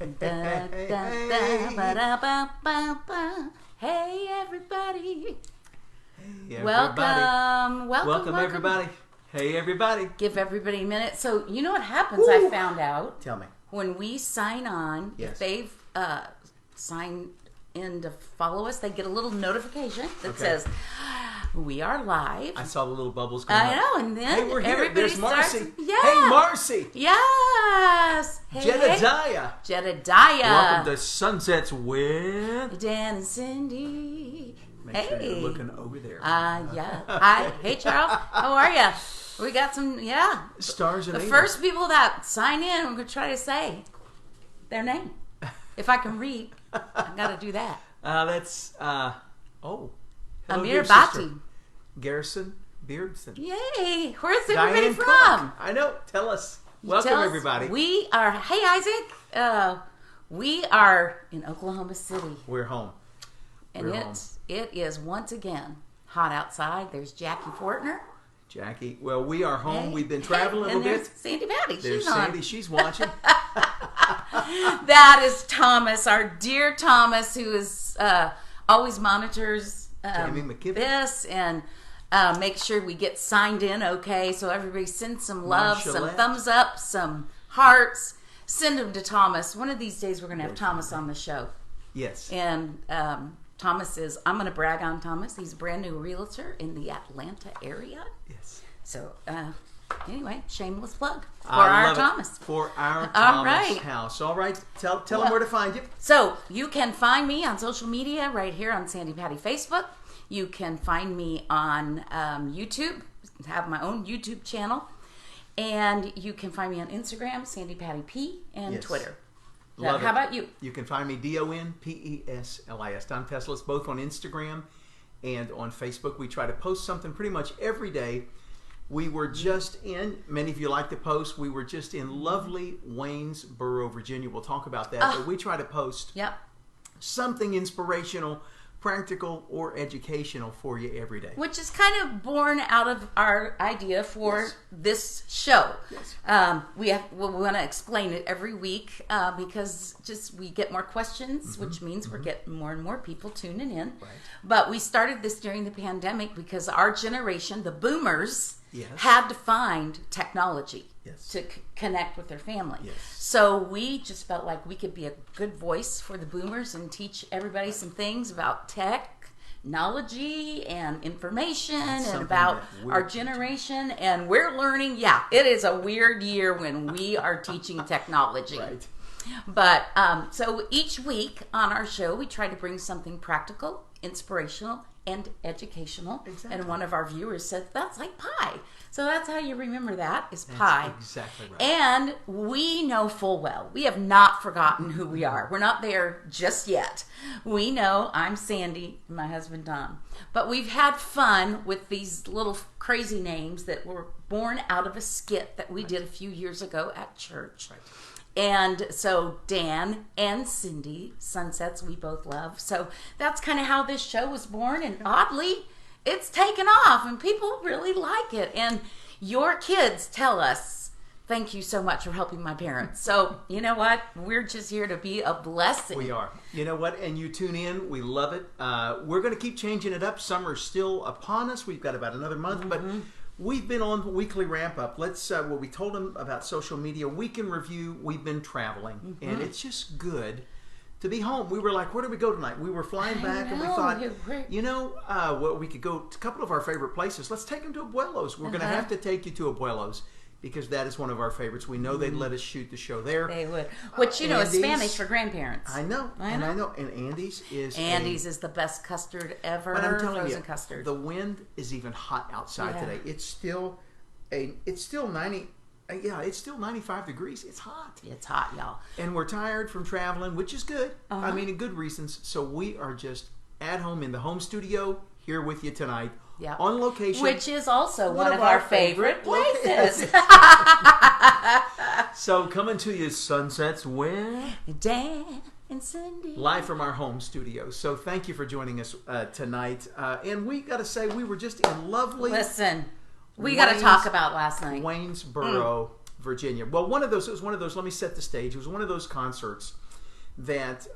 Da, da, da, ba, da, ba, ba, ba. Hey everybody. Hey, Welcome everybody. Hey everybody. Give everybody a minute. So you know what happens? I found out. Tell me. When we sign on, Yes. if they've signed in to follow us, they get a little notification that says we are live. I saw the little bubbles going I up. know, and then hey, we're here. everybody There's Marcy. starts. Yeah. Hey, Marcy. Yes. Hey, Jedediah. Jedediah. Welcome to Sunsets with Dan and Cindi. Make sure you're looking over there. Yeah. Hi. Hey, Charles. How are you? We got some, Stars and the angels. first people that sign in, we're going to try to say their name. If I can read, I got to do that. That's, hello, Amir dear Bhatti. sister. Garrison Beardson. Yay. Where's everybody Diane from? Cook. I know. Tell us. Welcome, Tell us. everybody. We are, hey, Isaac. We are in Oklahoma City. We're home. And We're home. it is once again hot outsed. There's Jackie Fortner. Jackie. Well, we are home. Hey. We've been traveling a And little there's bit. Sandy Patty. There's She's on. Sandy. She's watching. That is Thomas, our dear Thomas, who is always monitors Tammy McKibben. this and makes sure we get signed in okay. So everybody send some love, some Marshallette. thumbs up, some hearts. Send them to Thomas. One of these days we're going to have Thomas on the show. Yes. And Thomas is, I'm going to brag on Thomas. He's a brand new realtor in the Atlanta area. Yes. So anyway, shameless plug for I our love it. Thomas. For our All Thomas right. house. All right. Tell them where to find you. So you can find me on social media right here on Sandy Patty Facebook. You can find me on YouTube. I have my own YouTube channel. And you can find me on Instagram, Sandy Patty P, and Yes. Twitter. Love How it. about you? You can find me DonPeslis, Don Peslis, both on Instagram and on Facebook. We try to post something pretty much every day. We were just in, many of you like to post, we were just in lovely Waynesboro, Virginia. We'll talk about that. But we try to post Yep. something inspirational, practical, or educational for you every day. Which is kind of born out of our idea for Yes. this show. Yes. We want to explain it every week because we get more questions, which means we're getting more and more people tuning in. Right. But we started this during the pandemic because our generation, the boomers, Yes. had to find technology Yes. to connect with their family. Yes. So we just felt like we could be a good voice for the boomers and teach everybody some things about technology and information and something about that we're our teaching. generation. And we're learning. Yeah, it is a weird year when we are teaching technology. Right. But so each week on our show, we try to bring something practical, inspirational, and educational. Exactly. And one of our viewers said, that's like pie. So that's how you remember that, is That's pie. exactly right. And we know full well, we have not forgotten who we are. We're not there just yet. We know I'm Sandy and my husband Don. But we've had fun with these little crazy names that were born out of a skit that we did a few years ago at church. Right. And so Dan and Cindi, Sunsets we both love. So that's kind of how this show was born. And oddly, it's taken off and people really like it. And your kids tell us, thank you so much for helping my parents. So you know what? We're just here to be a blessing. We are. You know what? And you tune in. We love it. We're going to keep changing it up. Summer's still upon us. We've got about another month. But we've been on weekly ramp up. Let's, what we told them about social media, week in review, we've been traveling. And it's just good to be home. We were like, where do we go tonight? We were flying back and we thought, well, we could go to a couple of our favorite places. Let's take them to Abuelo's. We're going to have to take you to Abuelo's because that is one of our favorites. We know they'd let us shoot the show there. They would. Which, is Andy's- Spanish for grandparents. I know. I And know. And Andy's is Andy's is the best custard ever. But I'm telling frozen you, custard. the wind is even hot outside Yeah. today. It's still 90. Yeah, it's still 95 degrees. It's hot. It's hot, y'all. And we're tired from traveling, which is good. I mean, in good reasons. So we are just at home in the home studio here with you tonight. Yeah. On location. Which is also one of our favorite places. So coming to you, Sunsets where? Dan and Cindi. Live from our home studio. So thank you for joining us tonight. And we got to say, we were just in lovely Listen, we got to talk about last night. Waynesboro, Virginia. Well, it was one of those, let me set the stage. It was one of those concerts that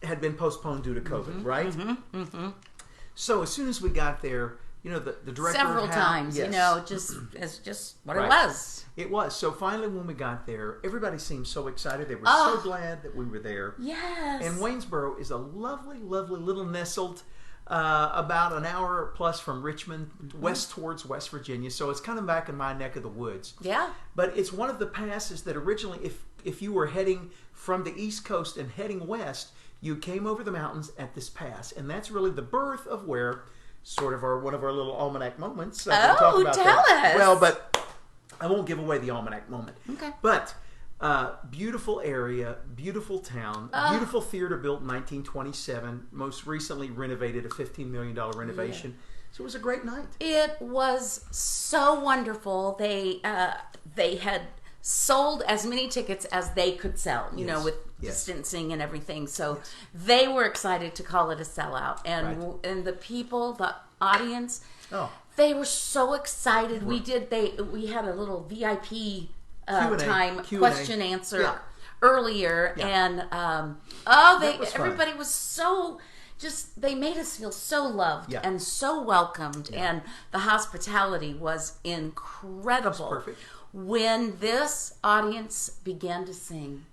had been postponed due to COVID, right? So as soon as we got there, the director several times, it's just what it was. It was. So finally when we got there, everybody seemed so excited. They were so glad that we were there. Yes. And Waynesboro is a lovely, lovely little nestled about an hour plus from Richmond, west towards West Virginia. So it's kind of back in my neck of the woods. Yeah. But it's one of the passes that originally, if you were heading from the East Coast and heading west, you came over the mountains at this pass. And that's really the birth of where sort of one of our little almanac moments. Tell us. Well, but I won't give away the almanac moment. Okay. But beautiful area, beautiful town, beautiful theater built in 1927, most recently renovated, a $15 million renovation. Yeah. So it was a great night. It was so wonderful. They had sold as many tickets as they could sell, with distancing and everything. So they were excited to call it a sellout. And and the people, the audience, they were so excited. We had a little VIP time question answer earlier, and everybody was so they made us feel so loved and so welcomed, and the hospitality was incredible. Perfect. When this audience began to sing,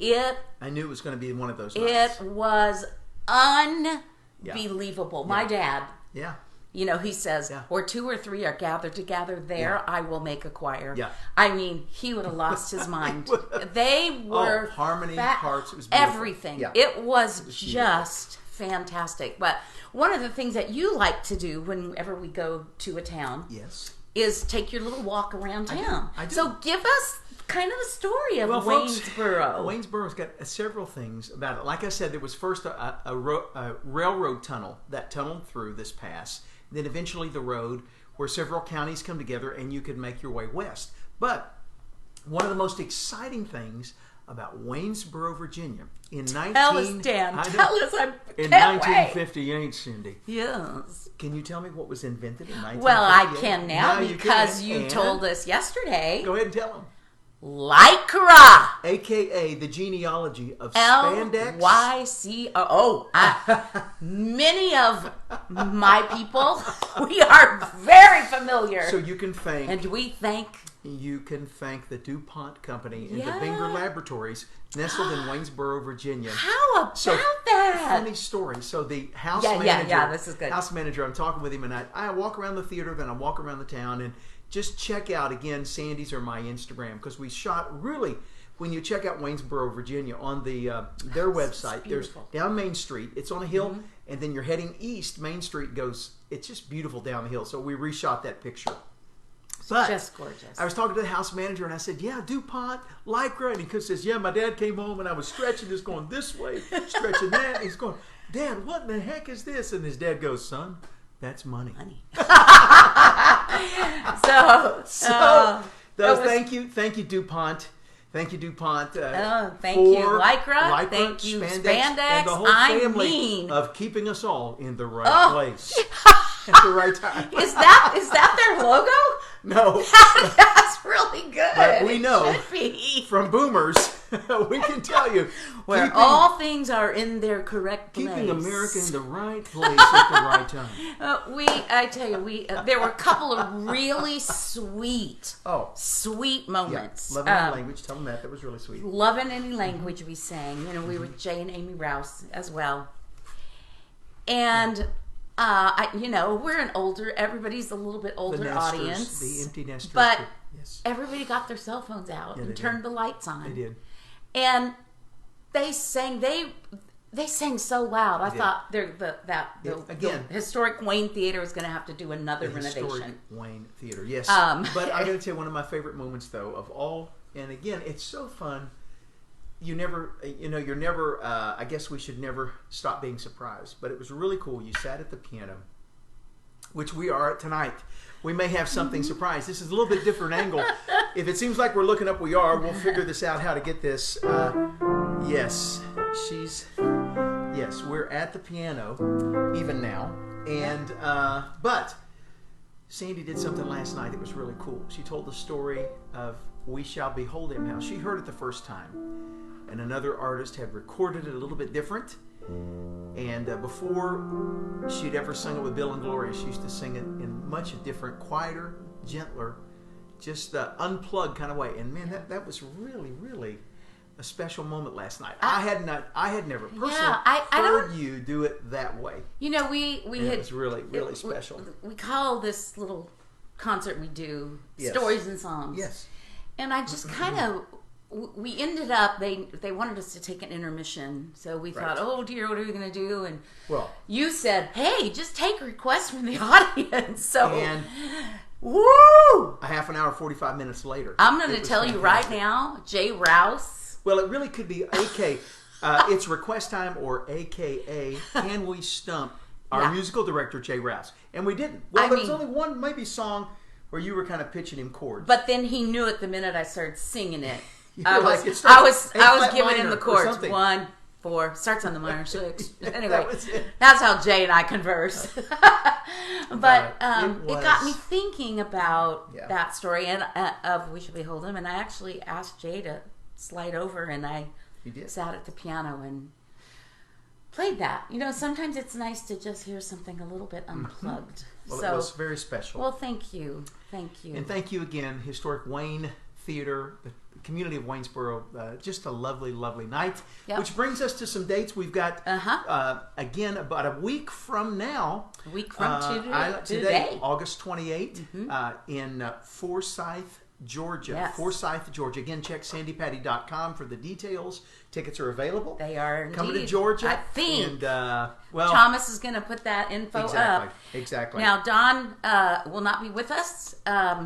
I knew it was going to be one of those nights. It was unbelievable. My dad, he says, where 2 or 3 are gathered together, there I will make a choir. Yeah. I mean, he would have lost his mind. They were harmony, parts, it was beautiful. Everything. Yeah. It was just fantastic. But one of the things that you like to do whenever we go to a town is take your little walk around town. I do. So give us kind of the story of Waynesboro. Waynesboro's got several things about it. Like I said, there was first a railroad tunnel that tunneled through this pass. Then eventually the road where several counties come together and you could make your way west. But one of the most exciting things about Waynesboro, Virginia, in 1958, Cindy. Yes. Can you tell me what was invented in 1958? Well, I can now because you told us yesterday. Go ahead and tell them. Lycra, a.k.a. the genealogy of spandex. Lycra. Many of my people, we are very familiar. So you can thank. And we thank. You can thank the DuPont Company and the Binger Laboratories, nestled in Waynesboro, Virginia. How about that? Funny story. So the house manager. This is good. House manager. I'm talking with him, and I walk around the theater, then I walk around the town, and just check out, again, Sandy's or my Instagram, because we shot really, when you check out Waynesboro, Virginia, on their website, there's down Main Street, it's on a hill, and then you're heading east, Main Street goes, it's just beautiful down the hill, so we reshot that picture. But just gorgeous. I was talking to the house manager, and I said, DuPont, Lycra, and he says, my dad came home, and I was stretching this, going this way, stretching that, and he's going, Dad, what in the heck is this? And his dad goes, son, that's money. Thank you, DuPont. Thank you, DuPont. Thank you, Lycra. Thank you, Spandex. And the whole family of keeping us all in the right place at the right time. Is that their logo? No. That's really good. But we know from boomers, we can tell you. Where all things are in their correct place. Keeping America in the right place at the right time. I tell you, there were a couple of really sweet moments. Love in Any Language. Tell them that. That was really sweet. Love in Any Language we sang. We were Jay and Amy Rouse as well. And... everybody's a little bit older the nesters, audience. The empty nesters. But everybody got their cell phones out and turned the lights on. They did. And they sang so loud. I thought the historic Wayne Theater was going to have to do another renovation. Historic Wayne Theater, yes. But I got to tell you, one of my favorite moments, though, of all, and again, it's so fun. You're never, I guess we should never stop being surprised. But it was really cool. You sat at the piano, which we are at tonight. We may have something surprised. This is a little bit different angle. If it seems like we're looking up, we are. We'll figure this out, how to get this. Yes, we're at the piano, even now. And, but Sandy did something last night that was really cool. She told the story of We Shall Behold Him Now. She heard it the first time. and another artist had recorded it a little bit different. And before she'd ever sung it with Bill and Gloria, she used to sing it in much a different, quieter, gentler, just unplugged kind of way. And man, that was really, really a special moment last night. I had never personally heard you do it that way. You know, we had, it was really, really special. We call this little concert we do Stories and Songs. Yes. And I just kind of, we ended up, they wanted us to take an intermission. So we thought, oh dear, what are we going to do? And you said, hey, just take requests from the audience. So, and woo! A half an hour, 45 minutes later. I'm going to tell you right now, Jay Rouse. Well, it really could be it's request time, or AKA, can we stump our musical director, Jay Rouse? And we didn't. Well, there was only one maybe song where you were kind of pitching him chords. But then he knew it the minute I started singing it. I was giving him the chords. 1, 4, starts on the minor 6. Anyway, that's how Jay and I converse. But it got me thinking about that story and of We Shall Behold Him. And I actually asked Jay to slide over, and I sat at the piano and played that. You know, sometimes it's nice to just hear something a little bit unplugged. Well, it was very special. Well, thank you. Thank you. And thank you again, Historic Wayne Theater, the community of Waynesboro. Just a lovely, lovely night. Yep. Which brings us to some dates. We've got, again, about a week from now. A week from today. August 28th, in Forsyth, Georgia. Yes. Forsyth, Georgia. Again, check sandypatty.com for the details. Tickets are available. They are indeed. Coming to Georgia. I think. And, Thomas is going to put that info up. Exactly. Now, Don will not be with us.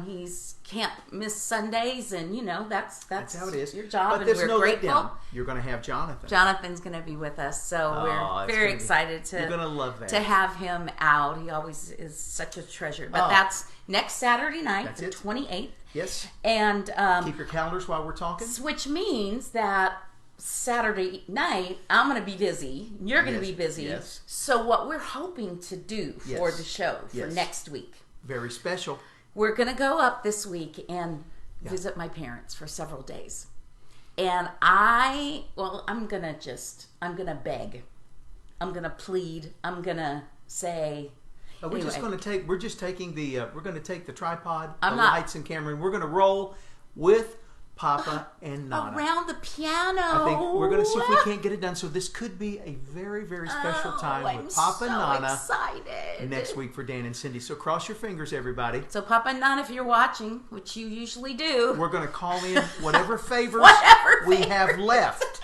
He's can't miss Sundays, and you know that's how it is. Your job, but and we're grateful. You're going to have Jonathan. Jonathan's going to be with us, so we're very excited you're going to love that. to have him out. He always is such a treasure. But that's next Saturday night, the 28th. Yes. And keep your calendars while we're talking. Which means that Saturday night, I'm going to be busy. You're going to be busy. Yes. So what we're hoping to do for the show for next week. Very special. We're going to go up this week and visit my parents for several days. And I'm going to beg. I'm going to plead. I'm going to say... We're just taking the tripod, lights and camera, and we're going to roll with Papa and Nana. Around the piano. I think we're going to see if we can't get it done. So this could be a very, very special time with Papa and Nana excited. next week for Dan and Cindy. So cross your fingers, everybody. So Papa and Nana, if you're watching, which you usually do. We're going to call in whatever favors we have left.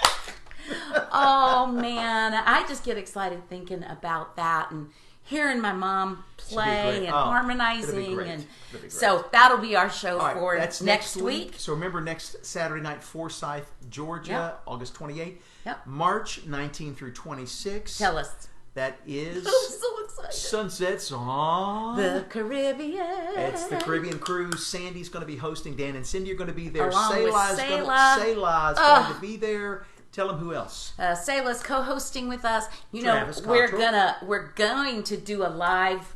Oh, man. I just get excited thinking about that and hearing my mom play and harmonizing, and so that'll be our show for next week. So remember, next Saturday night, Forsyth, Georgia, August 28th. Yep. March 19 through 26. Tell us. That is I'm so excited. Sunsets on the Caribbean. It's the Caribbean cruise. Sandy's going to be hosting. Dan and Cindy are going to be there. Along with Selah's going to be there. Tell them who else. Selah's co-hosting with us. You Travis know, we're going to do a live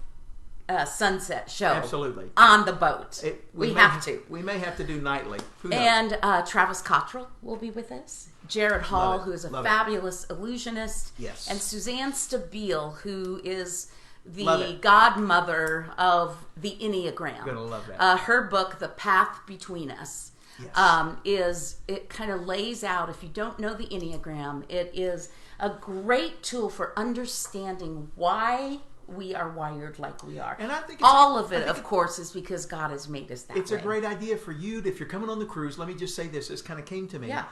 sunset show. Absolutely. On the boat. We have to. We may have to do nightly. Who knows? And Travis Cottrell will be with us. Jared Hall, who is a fabulous illusionist. Yes. And Suzanne Stabile, who is the godmother of the Enneagram. You're going to love that. Her book, The Path Between Us. Yes. It kind of lays out, if you don't know the Enneagram, it is a great tool for understanding why we are wired like we are. And I think all of it, of course, is because God has made us that way. It's a great idea for you, if you're coming on the cruise. Let me just say this kind of came to me. Yeah.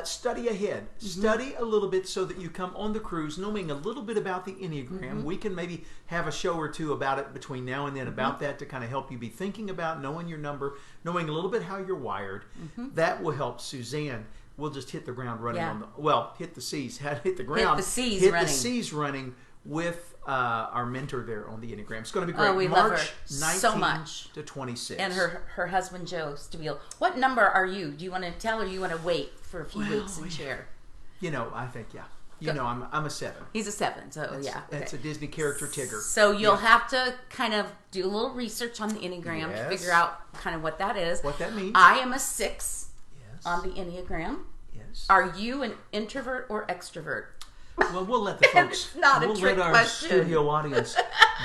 Study ahead. Study a little bit so that you come on the cruise knowing a little bit about the Enneagram. We can maybe have a show or two about it between now and then about that to kind of help you be thinking about knowing your number, knowing a little bit how you're wired. That will help Suzanne. We'll just hit the ground running hit the seas. Hit the ground. Hit the seas running with our mentor there on the Enneagram. It's going to be great. Oh, we March love her 19 so much. to 26. And her husband, Joe Stabile. What number are you? Do you want to tell, or you want to wait for a few weeks and share? I think, I'm a 7. He's a 7, so That's a Disney character, Tigger. So you'll have to kind of do a little research on the Enneagram to figure out kind of what that is. What that means. I am a 6 on the Enneagram. Yes. Are you an introvert or extrovert? Well, we'll let the folks. Not a we'll trick let our question. studio audience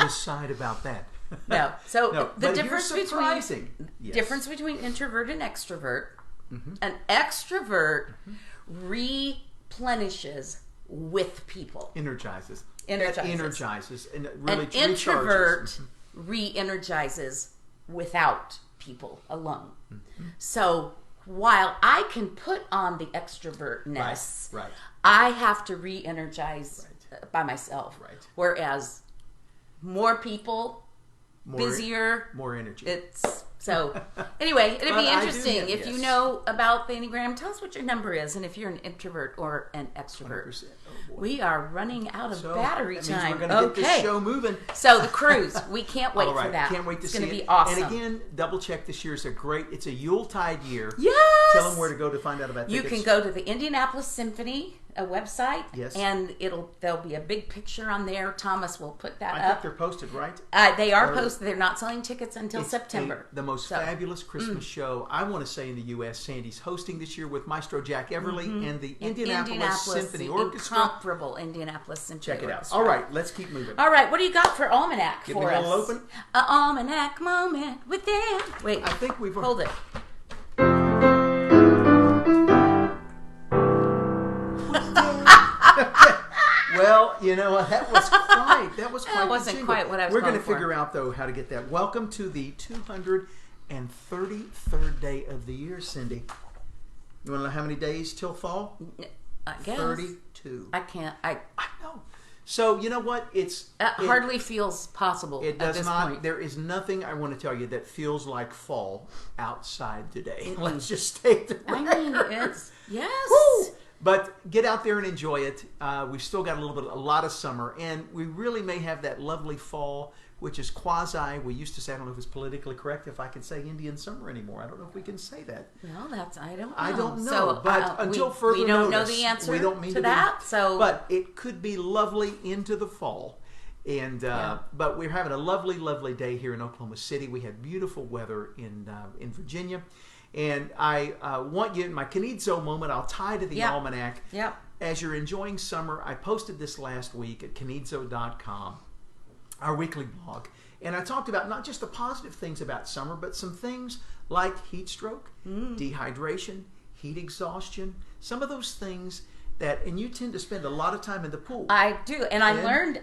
decide about that. No. So No, the but difference here's surprising. between difference between introvert and extrovert. An extrovert replenishes with people. Energizes. Energizes. That energizes and it really An introvert recharges. re-energizes without people alone. So while I can put on the extrovertness, Right. I have to re-energize by myself. Right. Whereas more people, busier, more energy. it's so. Anyway, it'd But be I do interesting have- if you yes. know about the Enneagram. Tell us what your number is, and if you're an introvert or an extrovert. 100%. Oh, boy. We are running out of battery that means time. we're going to get this show moving. So the cruise, we can't wait All right. for that. Can't wait to it's see going to it. be awesome. And again, double check this year. It's a Yuletide year. Yes. Tell them where to go to find out about You tickets. can go to the Indianapolis Symphony website. Yes. And there'll be a big picture on there. Thomas will put that I think up. they're posted, right? They are Or- posted. They're not selling tickets until It's September. the most fabulous Christmas show, I want to say, in the U.S. Sandy's hosting this year with Maestro Jack Everly and the Indianapolis Symphony the Orchestra. incomparable Indianapolis Symphony Check it out. Orchestra. All right, let's keep moving. All right, what do you got for almanac Give for me a us? little open. An almanac moment with Dan. Wait, I think we've hold it. Well, you know, that was quite wasn't the jingle. quite what I was We're going to for. figure out, though, how to get that. Welcome to the 233rd day of the year, Cindy. You want to know how many days till fall? I guess. 32. I can't. I know. So, you know what? It hardly feels possible It at does this not. point. There is nothing I want to tell you that feels like fall outside today. Let's just state the I record. mean, it's yes. Woo! But get out there and enjoy it. We've still got a lot of summer, and we really may have that lovely fall, which is quasi. We used to say, I don't know if it's politically correct if I can say Indian summer anymore. I don't know if we can say that. Well, I don't know. I don't know, So, but until further we don't notice, know the answer we don't mean to that. So, but it could be lovely into the fall. And but we're having a lovely, lovely day here in Oklahoma City. We had beautiful weather in Virginia. And I want you, in my Knizzo moment, I'll tie to the almanac. Yep. As you're enjoying summer, I posted this last week at knizzo.com, our weekly blog. And I talked about not just the positive things about summer, but some things like heat stroke, dehydration, heat exhaustion, some of those things that, and you tend to spend a lot of time in the pool. I do, and I learned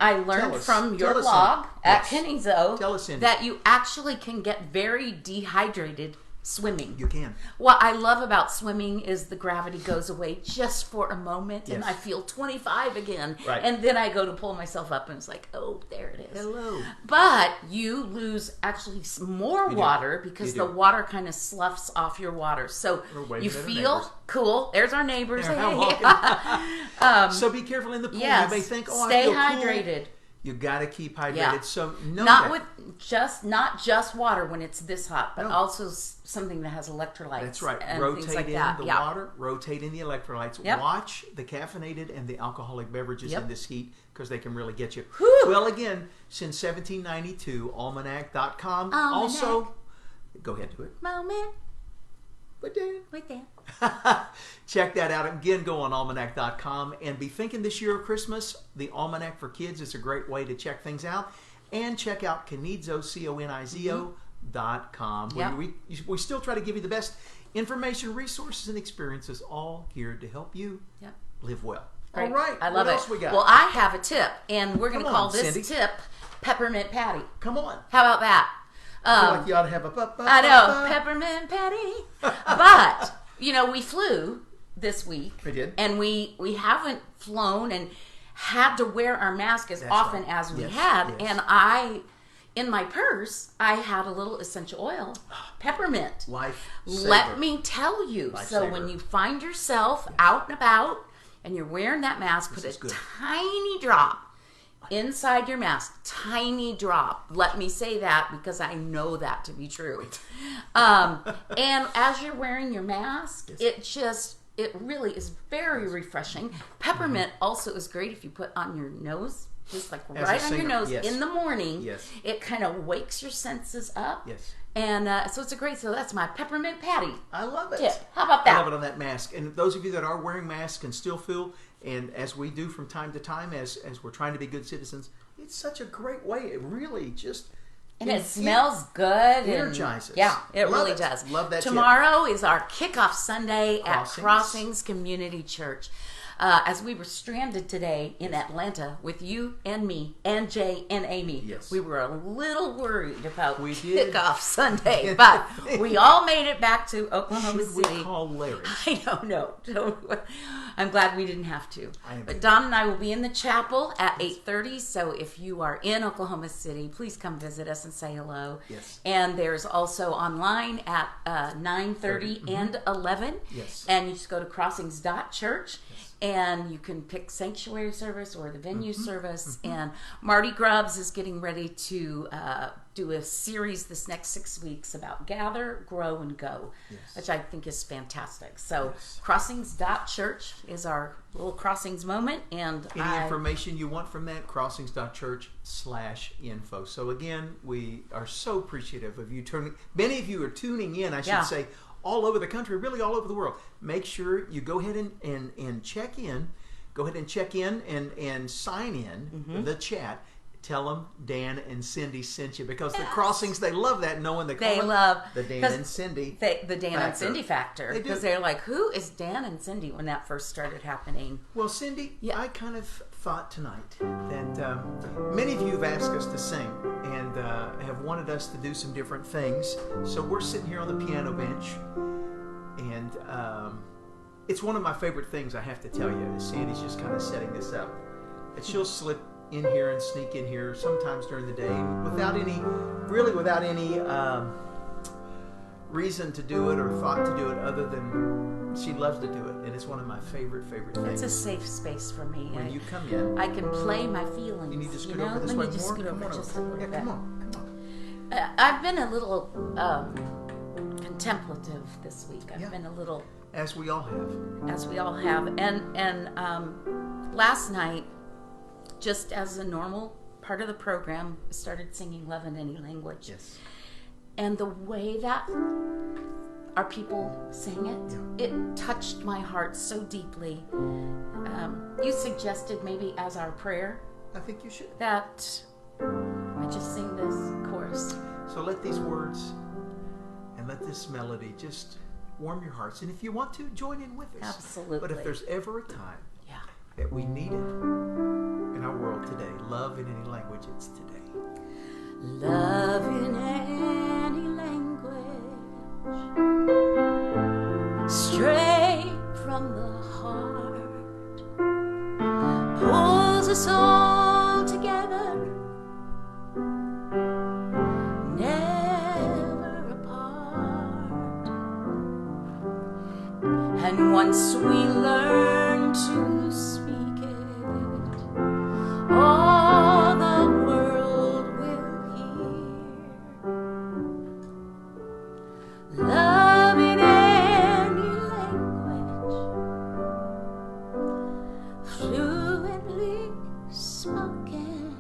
from your Tell us, blog at Cindy. Knizzo Tell us, Cindy. that you actually can get very dehydrated swimming. You can. What I love about swimming is the gravity goes away just for a moment, and Yes. I feel 25 again. Right. And then I go to pull myself up, and it's like, oh, there it is. Hello. But you lose actually more water because You do. the water kind of sloughs off your water. So We're waving you at our feel neighbors. cool. There's our neighbors. They're Hey. walking. So be careful in the pool. Yes. You may think, oh, Stay I feel hydrated. Cool. You got to keep hydrated. Yeah. So know Not that. with not just water when it's this hot, but No. also something that has electrolytes. That's right. And Rotate things like in that. the Yeah. water, rotate in the electrolytes. Yep. Watch the caffeinated and the alcoholic beverages Yep. in this heat because they can really get you. Whew. Well, again, since 1792, almanac.com. Almanac. Also, go ahead, do it. Moment But Dan. with Dan. Check that out. Again, go on almanac.com and be thinking this year of Christmas. The Almanac for Kids is a great way to check things out. And check out Knizzo, CONIZO.com. Yep. We still try to give you the best information, resources, and experiences, all geared to help you Yep. live well. Great. All right. I love what it. else we got? Well, I have a tip, and we're going to Come call on, this Cindy. tip Peppermint Patty. Come on. How about that? I feel like you ought to have a I know, Peppermint Patty. But, we flew this week. We did. And we haven't flown and had to wear our mask as often right. as we Yes, had. yes. And in my purse, I had a little essential oil, peppermint. Life Let me tell you. So Lifesaver. when you find yourself out and about and you're wearing that mask, put is a good. tiny drop inside your mask. Tiny drop. Let me say that because I know that to be true. And as you're wearing your mask, it really is very refreshing. Peppermint also is great if you put on your nose just like As a right on your singer, nose yes. in the morning. Yes. It kind of wakes your senses up. Yes. And so it's a great, so that's my peppermint patty. I love it. Tip. How about that? I love it on that mask. And those of you that are wearing masks can still feel, and as we do from time to time, as we're trying to be good citizens, it's such a great way. It really just... And it smells good. Energizes. Yeah, it Love really it. does. Love that. Tomorrow is our kickoff Sunday at Crossings. Crossings Community Church. As we were stranded today in Atlanta with you and me and Jay and Amy, Yes. we were a little worried about We did. kickoff Sunday, but we all made it back to Oklahoma Should City. we call Larry? I don't know. I'm glad we didn't have to. I am But too. Don and I will be in the chapel at 8:30. So if you are in Oklahoma City, please come visit us and say hello. Yes. And there's also online at 9:30 and 11. Yes. And you just go to crossings.church. And you can pick sanctuary service or the venue service. And Marty Grubbs is getting ready to do a series this next 6 weeks about gather, grow, and go, which I think is fantastic. So crossings.church is our little crossings moment. And Any information you want from that, crossings.church/info. So again, we are so appreciative of you turning. Many of you are tuning in, I should say, all over the country, really all over the world. Make sure you go ahead and check in. Go ahead and check in and sign in the chat. Tell them Dan and Cindi sent you, because the Crossings, they love that, knowing they love the Dan and Cindi. The Dan and Cindi factor. Because they're like, who is Dan and Cindi when that first started happening? Well, Cindi, I kind of thought tonight that many of you have asked us to sing and have wanted us to do some different things. So we're sitting here on the piano bench, and it's one of my favorite things, I have to tell you. Sandy's just kind of setting this up. And she'll slip in here and sneak in here sometimes during the day without any reason to do it or thought to do it, other than she loves to do it, and it's one of my favorite things. It's a safe space for me. When you come in, I can play my feelings. You need to scoot over this way more. Let me just scoot over just a little bit. Come on. I've been a little contemplative this week. I've been a little, as we all have. and last night, just as a normal part of the program, I started singing Love in Any Language. Yes. And the way that our people sang it, it touched my heart so deeply. You suggested maybe as our prayer I think you should. that I just sing this chorus. So let these words and let this melody just warm your hearts. And if you want to, join in with us. Absolutely. But if there's ever a time that we need it in our world today, love in any language, it's today. Love in any language, straight from the heart, pulls us all together, never apart. And once we learn to speak it, all the world will hear. Love in any language, fluently spoken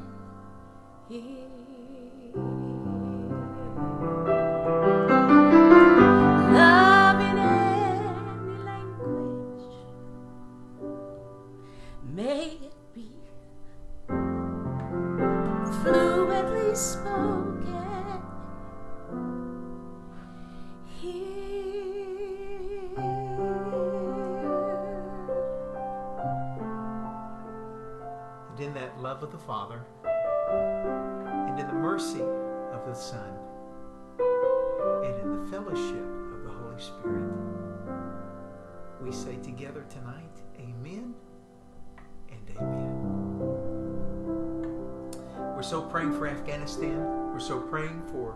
here. Love in any language, may it be fluently spoken here. And in that love of the Father, and in the mercy of the Son, and in the fellowship of the Holy Spirit, we say together tonight, amen and amen. We're so praying for Afghanistan. We're so praying for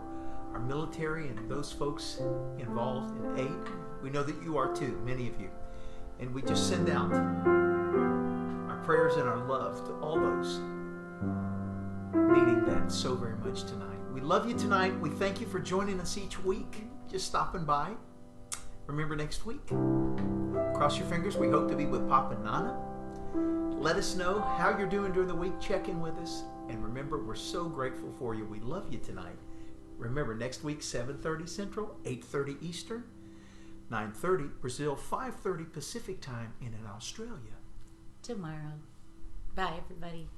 our military and those folks involved in aid. We know that you are too, many of you. And we just send out our prayers and our love to all those needing that so very much tonight. We love you tonight. We thank you for joining us each week, just stopping by. Remember, next week, cross your fingers, we hope to be with Papa and Nana. Let us know how you're doing during the week. Check in with us. And remember, we're so grateful for you. We love you tonight. Remember, next week, 7:30 Central, 8:30 Eastern, 9:30 Brazil, 5:30 Pacific time in Australia. Tomorrow. Bye, everybody.